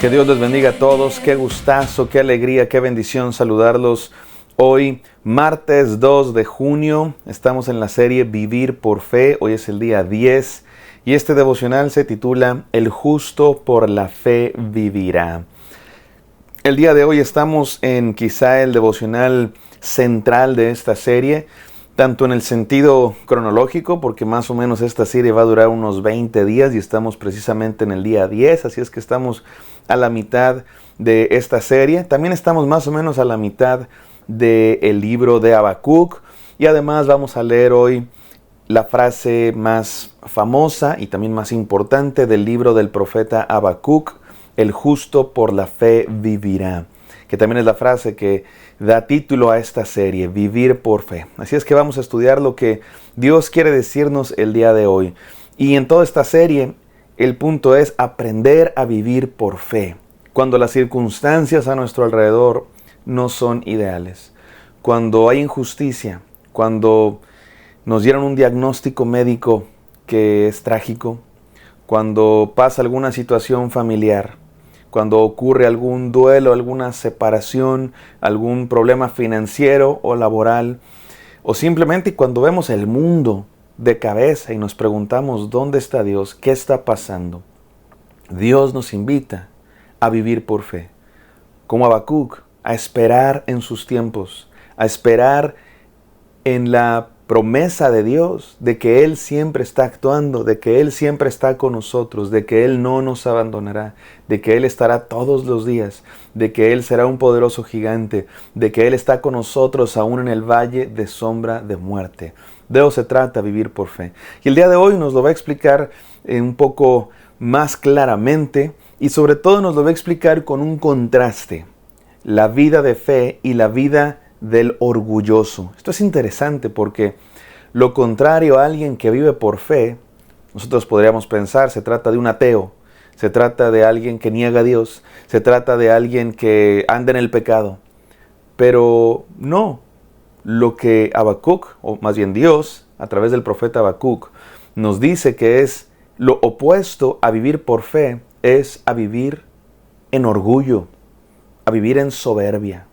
Que Dios les bendiga a todos. Qué gustazo, qué alegría, qué bendición saludarlos. Hoy, martes 2 de junio, estamos en la serie Vivir por Fe. Hoy es el día 10 y este devocional se titula El justo por la fe vivirá. El día de hoy estamos en quizá el devocional central de esta serie, tanto en el sentido cronológico, porque más o menos esta serie va a durar unos 20 días y estamos precisamente en el día 10, así es que estamos a la mitad de esta serie. También estamos más o menos a la mitad del libro de Habacuc y además vamos a leer hoy la frase más famosa y también más importante del libro del profeta Habacuc: el justo por la fe vivirá, que también es la frase que da título a esta serie, Vivir por Fe. Así es que vamos a estudiar lo que Dios quiere decirnos el día de hoy. Y en toda esta serie, el punto es aprender a vivir por fe, cuando las circunstancias a nuestro alrededor no son ideales, cuando hay injusticia, cuando nos dieron un diagnóstico médico que es trágico, cuando pasa alguna situación familiar, cuando ocurre algún duelo, alguna separación, algún problema financiero o laboral, o simplemente cuando vemos el mundo de cabeza y nos preguntamos ¿dónde está Dios? ¿Qué está pasando? Dios nos invita a vivir por fe, como Habacuc, a esperar en sus tiempos, a esperar en la promesa de Dios, de que Él siempre está actuando, de que Él siempre está con nosotros, de que Él no nos abandonará, de que Él estará todos los días, de que Él será un poderoso gigante, de que Él está con nosotros aún en el valle de sombra de muerte. De eso se trata, vivir por fe. Y el día de hoy nos lo va a explicar un poco más claramente y sobre todo nos lo va a explicar con un contraste: la vida de fe y la vida del orgulloso. Esto es interesante porque lo contrario a alguien que vive por fe, nosotros podríamos pensar, se trata de un ateo, se trata de alguien que niega a Dios, se trata de alguien que anda en el pecado. Pero no, lo que Habacuc, o más bien Dios, a través del profeta Habacuc, nos dice que es lo opuesto a vivir por fe, es a vivir en orgullo, a vivir en soberbia.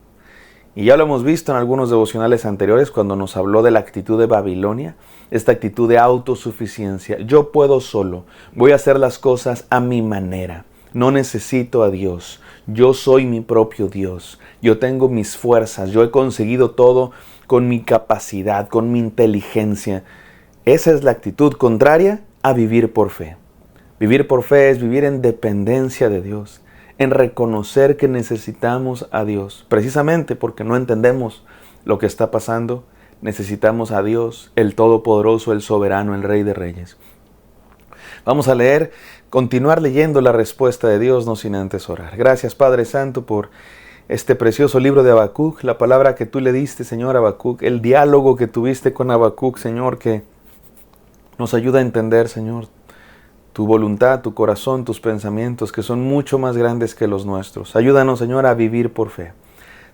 Y ya lo hemos visto en algunos devocionales anteriores cuando nos habló de la actitud de Babilonia, esta actitud de autosuficiencia. Yo puedo solo, voy a hacer las cosas a mi manera, no necesito a Dios, yo soy mi propio Dios, yo tengo mis fuerzas, yo he conseguido todo con mi capacidad, con mi inteligencia. Esa es la actitud contraria a vivir por fe. Vivir por fe es vivir en dependencia de Dios, en reconocer que necesitamos a Dios. Precisamente porque no entendemos lo que está pasando, necesitamos a Dios, el Todopoderoso, el Soberano, el Rey de Reyes. Vamos a continuar leyendo la respuesta de Dios, no sin antes orar. Gracias, Padre Santo, por este precioso libro de Habacuc, la palabra que tú le diste, Señor, a Habacuc, el diálogo que tuviste con Habacuc, Señor, que nos ayuda a entender, Señor, tu voluntad, tu corazón, tus pensamientos, que son mucho más grandes que los nuestros. Ayúdanos, Señor, a vivir por fe.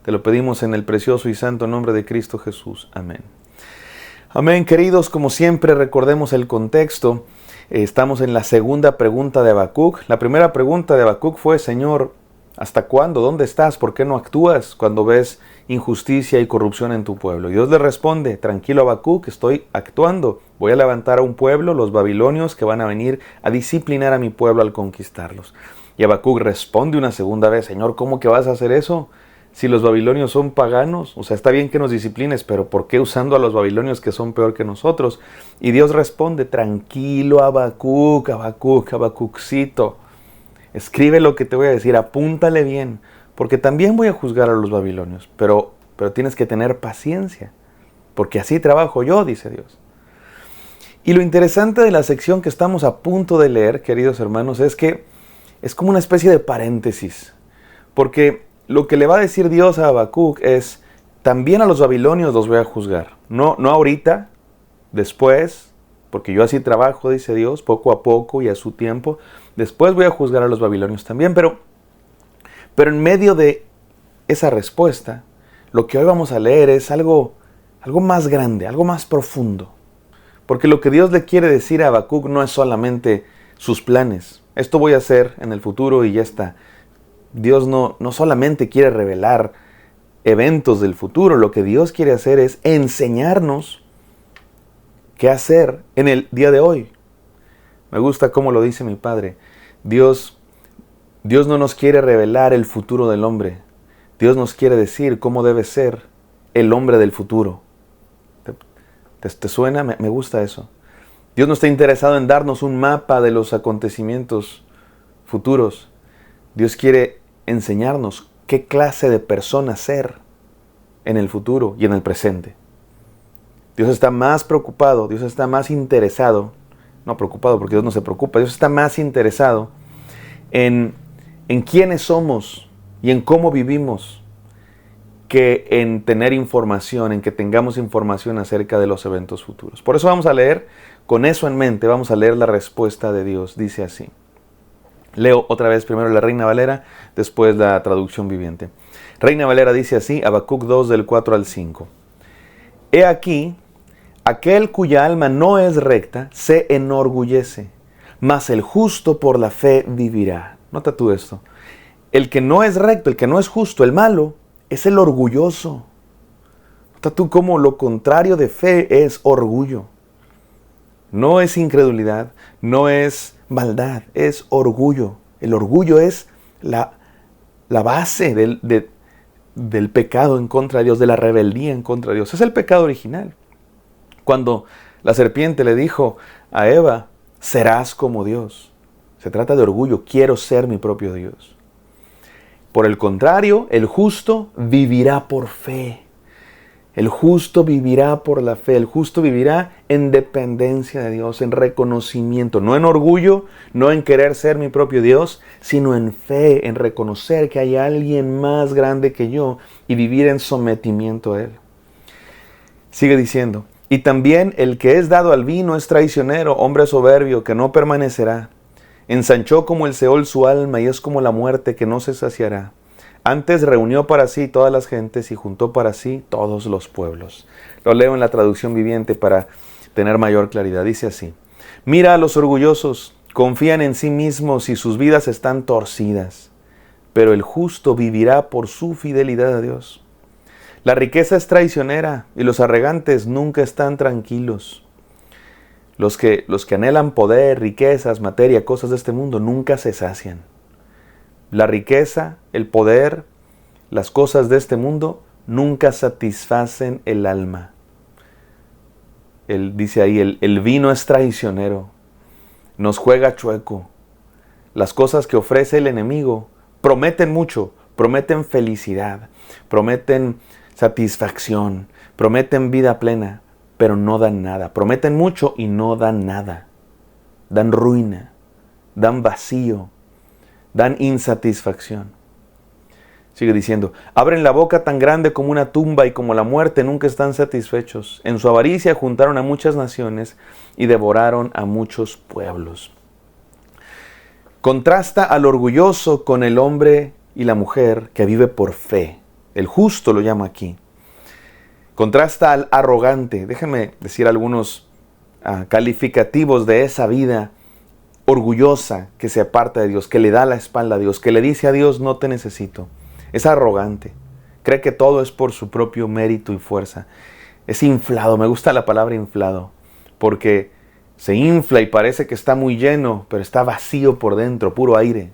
Te lo pedimos en el precioso y santo nombre de Cristo Jesús. Amén. Amén, queridos. Como siempre, recordemos el contexto. Estamos en la segunda pregunta de Habacuc. La primera pregunta de Habacuc fue: Señor, ¿hasta cuándo? ¿Dónde estás? ¿Por qué no actúas cuando ves injusticia y corrupción en tu pueblo? Y Dios le responde: tranquilo, Habacuc, estoy actuando. Voy a levantar a un pueblo, los babilonios, que van a venir a disciplinar a mi pueblo al conquistarlos. Y Habacuc responde una segunda vez: Señor, ¿cómo que vas a hacer eso? Si los babilonios son paganos, o sea, está bien que nos disciplines, pero ¿por qué usando a los babilonios que son peor que nosotros? Y Dios responde: tranquilo, Habacuc, Habacucito. Escribe lo que te voy a decir, apúntale bien, porque también voy a juzgar a los babilonios, pero tienes que tener paciencia, porque así trabajo yo, dice Dios. Y lo interesante de la sección que estamos a punto de leer, queridos hermanos, es que es como una especie de paréntesis, porque lo que le va a decir Dios a Habacuc es: también a los babilonios los voy a juzgar, no ahorita, después, porque yo así trabajo, dice Dios, poco a poco y a su tiempo. Después voy a juzgar a los babilonios también, pero en medio de esa respuesta, lo que hoy vamos a leer es algo más grande, algo más profundo. Porque lo que Dios le quiere decir a Habacuc no es solamente sus planes. Esto voy a hacer en el futuro y ya está. Dios no solamente quiere revelar eventos del futuro, lo que Dios quiere hacer es enseñarnos qué hacer en el día de hoy. Me gusta cómo lo dice mi padre. Dios no nos quiere revelar el futuro del hombre. Dios nos quiere decir cómo debe ser el hombre del futuro. ¿Te suena? Me gusta eso. Dios no está interesado en darnos un mapa de los acontecimientos futuros. Dios quiere enseñarnos qué clase de persona ser en el futuro y en el presente. Dios está más preocupado, Dios está más interesado, no preocupado porque Dios no se preocupa, Dios está más interesado en quiénes somos y en cómo vivimos que en tener información, en que tengamos información acerca de los eventos futuros. Por eso vamos a leer, con eso en mente, vamos a leer la respuesta de Dios. Dice así. Leo otra vez primero la Reina Valera, después la traducción viviente. Reina Valera dice así, Habacuc 2 del 4 al 5. He aquí, aquel cuya alma no es recta se enorgullece, mas el justo por la fe vivirá. Nota tú esto. El que no es recto, el que no es justo, el malo, es el orgulloso. Nota tú cómo lo contrario de fe es orgullo. No es incredulidad, no es maldad, es orgullo. El orgullo es la base del pecado en contra de Dios, de la rebeldía en contra de Dios. Es el pecado original. Cuando la serpiente le dijo a Eva, serás como Dios. Se trata de orgullo, quiero ser mi propio Dios. Por el contrario, el justo vivirá por fe. El justo vivirá por la fe, el justo vivirá en dependencia de Dios, en reconocimiento, no en orgullo, no en querer ser mi propio Dios, sino en fe, en reconocer que hay alguien más grande que yo y vivir en sometimiento a Él. Sigue diciendo, y también el que es dado al vino es traicionero, hombre soberbio que no permanecerá. Ensanchó como el Seol su alma y es como la muerte que no se saciará. Antes reunió para sí todas las gentes y juntó para sí todos los pueblos. Lo leo en la traducción viviente para tener mayor claridad. Dice así. Mira a los orgullosos, confían en sí mismos y sus vidas están torcidas. Pero el justo vivirá por su fidelidad a Dios. La riqueza es traicionera y los arrogantes nunca están tranquilos. Los que anhelan poder, riquezas, materia, cosas de este mundo, nunca se sacian. La riqueza, el poder, las cosas de este mundo nunca satisfacen el alma. Él dice ahí, el vino es traicionero, nos juega chueco. Las cosas que ofrece el enemigo prometen mucho, prometen felicidad, prometen satisfacción, prometen vida plena, pero no dan nada. Prometen mucho y no dan nada. Dan ruina, dan vacío, dan insatisfacción. Sigue diciendo, abren la boca tan grande como una tumba y como la muerte nunca están satisfechos. En su avaricia juntaron a muchas naciones y devoraron a muchos pueblos. Contrasta al orgulloso con el hombre y la mujer que vive por fe. El justo lo llama aquí. Contrasta al arrogante. Déjenme decir algunos calificativos de esa vida orgullosa que se aparta de Dios, que le da la espalda a Dios, que le dice a Dios, no te necesito. Es arrogante. Cree que todo es por su propio mérito y fuerza. Es inflado. Me gusta la palabra inflado, porque se infla y parece que está muy lleno, pero está vacío por dentro, puro aire.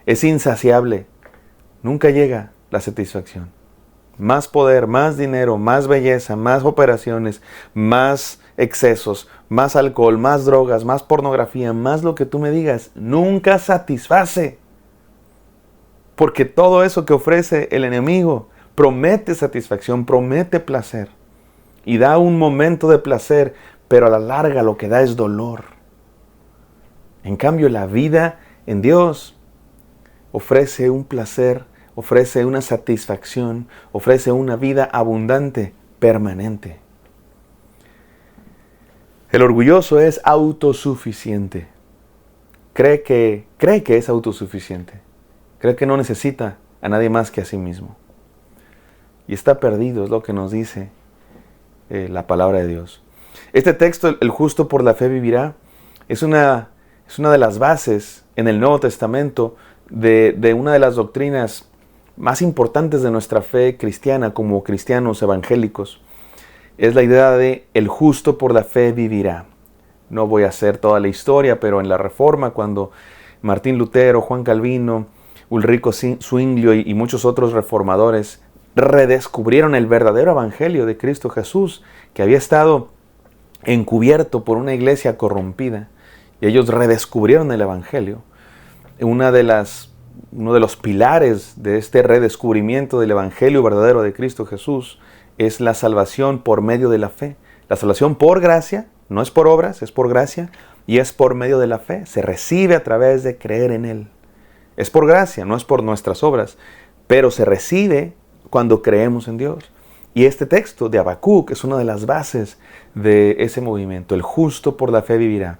Es insaciable. Nunca llega la satisfacción. Más poder, más dinero, más belleza, más operaciones, más excesos, más alcohol, más drogas, más pornografía, más lo que tú me digas, nunca satisface. Porque todo eso que ofrece el enemigo promete satisfacción, promete placer. Y da un momento de placer, pero a la larga lo que da es dolor. En cambio, la vida en Dios ofrece un placer, ofrece una satisfacción, ofrece una vida abundante, permanente. El orgulloso es autosuficiente. Cree que es autosuficiente. Cree que no necesita a nadie más que a sí mismo. Y está perdido, es lo que nos dice la palabra de Dios. Este texto, el justo por la fe vivirá, es una de las bases en el Nuevo Testamento de una de las doctrinas más importantes de nuestra fe cristiana como cristianos evangélicos. Es la idea de el justo por la fe vivirá. No voy a hacer toda la historia, pero en la Reforma, cuando Martín Lutero, Juan Calvino, Ulrico Zwinglio y muchos otros reformadores redescubrieron el verdadero evangelio de Cristo Jesús, que había estado encubierto por una iglesia corrompida, y ellos redescubrieron el evangelio. Uno de los pilares de este redescubrimiento del evangelio verdadero de Cristo Jesús es la salvación por medio de la fe. La salvación por gracia, no es por obras, es por gracia, y es por medio de la fe. Se recibe a través de creer en Él. Es por gracia, no es por nuestras obras, pero se recibe cuando creemos en Dios. Y este texto de Habacuc es una de las bases de ese movimiento. El justo por la fe vivirá.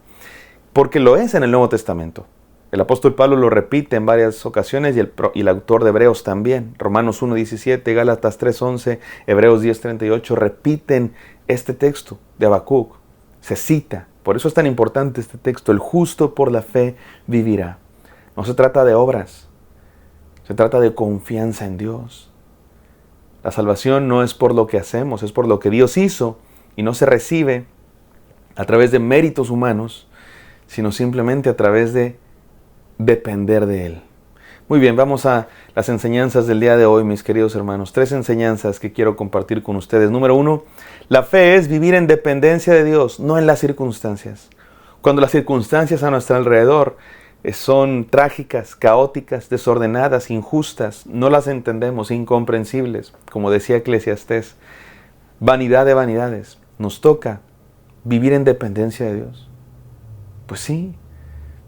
Porque lo es en el Nuevo Testamento. El apóstol Pablo lo repite en varias ocasiones y el autor de Hebreos también. Romanos 1:17, Gálatas 3:11, Hebreos 10:38 repiten este texto de Habacuc. Se cita. Por eso es tan importante este texto. El justo por la fe vivirá. No se trata de obras. Se trata de confianza en Dios. La salvación no es por lo que hacemos, es por lo que Dios hizo y no se recibe a través de méritos humanos, sino simplemente a través de depender de Él. Muy bien, vamos a las enseñanzas del día de hoy, mis queridos hermanos. 3 enseñanzas que quiero compartir con ustedes. Número 1, la fe es vivir en dependencia de Dios, no en las circunstancias. Cuando las circunstancias a nuestro alrededor son trágicas, caóticas, desordenadas, injustas, no las entendemos, incomprensibles, como decía Eclesiastés, vanidad de vanidades. Nos toca vivir en dependencia de Dios. Pues sí,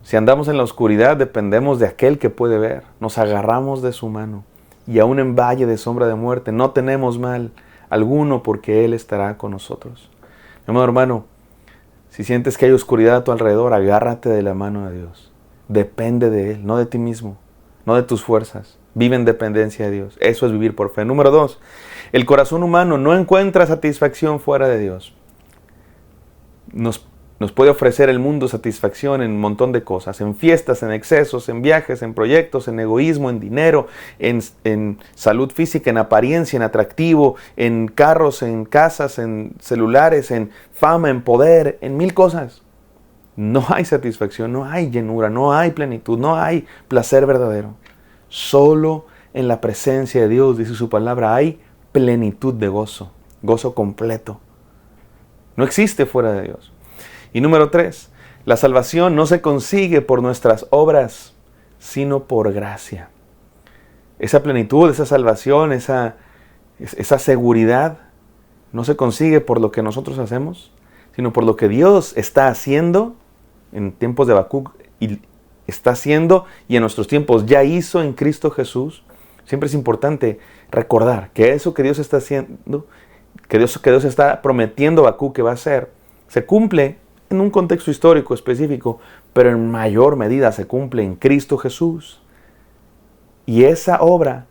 si andamos en la oscuridad dependemos de aquel que puede ver, nos agarramos de su mano y aún en valle de sombra de muerte no tenemos mal alguno porque Él estará con nosotros. Mi amado hermano, si sientes que hay oscuridad a tu alrededor, agárrate de la mano de Dios. Depende de Él, no de ti mismo, no de tus fuerzas. Vive en dependencia de Dios. Eso es vivir por fe. Número 2, el corazón humano no encuentra satisfacción fuera de Dios. Nos puede ofrecer el mundo satisfacción en un montón de cosas, en fiestas, en excesos, en viajes, en proyectos, en egoísmo, en dinero, en salud física, en apariencia, en atractivo, en carros, en casas, en celulares, en fama, en poder, en 1000 cosas. No hay satisfacción, no hay llenura, no hay plenitud, no hay placer verdadero. Solo en la presencia de Dios, dice su palabra, hay plenitud de gozo, gozo completo. No existe fuera de Dios. Y número 3, la salvación no se consigue por nuestras obras, sino por gracia. Esa plenitud, esa salvación, esa seguridad, no se consigue por lo que nosotros hacemos, sino por lo que Dios está haciendo en tiempos de Habacuc y está haciendo y en nuestros tiempos ya hizo en Cristo Jesús. Siempre es importante recordar que eso que Dios está haciendo, que Dios está prometiendo a Habacuc que va a hacer, se cumple en un contexto histórico específico, pero en mayor medida se cumple en Cristo Jesús. Y esa obra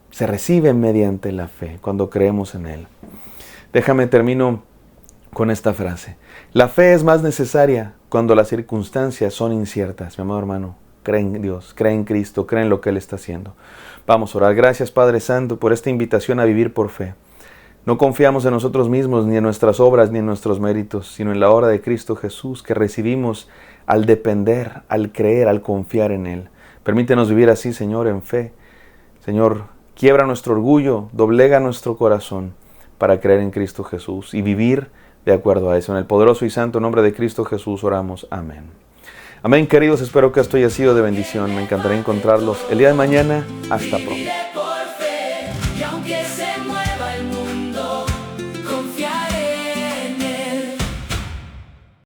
se recibe mediante la fe, cuando creemos en Él. Termino con esta frase. La fe es más necesaria cuando las circunstancias son inciertas. Mi amado hermano, cree en Dios, cree en Cristo, cree en lo que Él está haciendo. Vamos a orar. Gracias, Padre Santo, por esta invitación a vivir por fe. No confiamos en nosotros mismos, ni en nuestras obras, ni en nuestros méritos, sino en la obra de Cristo Jesús que recibimos al depender, al creer, al confiar en Él. Permítenos vivir así, Señor, en fe. Señor, quiebra nuestro orgullo, doblega nuestro corazón para creer en Cristo Jesús y vivir de acuerdo a eso. En el poderoso y santo nombre de Cristo Jesús oramos. Amén. Amén, queridos. Espero que esto haya sido de bendición. Me encantaría encontrarlos el día de mañana. Hasta pronto.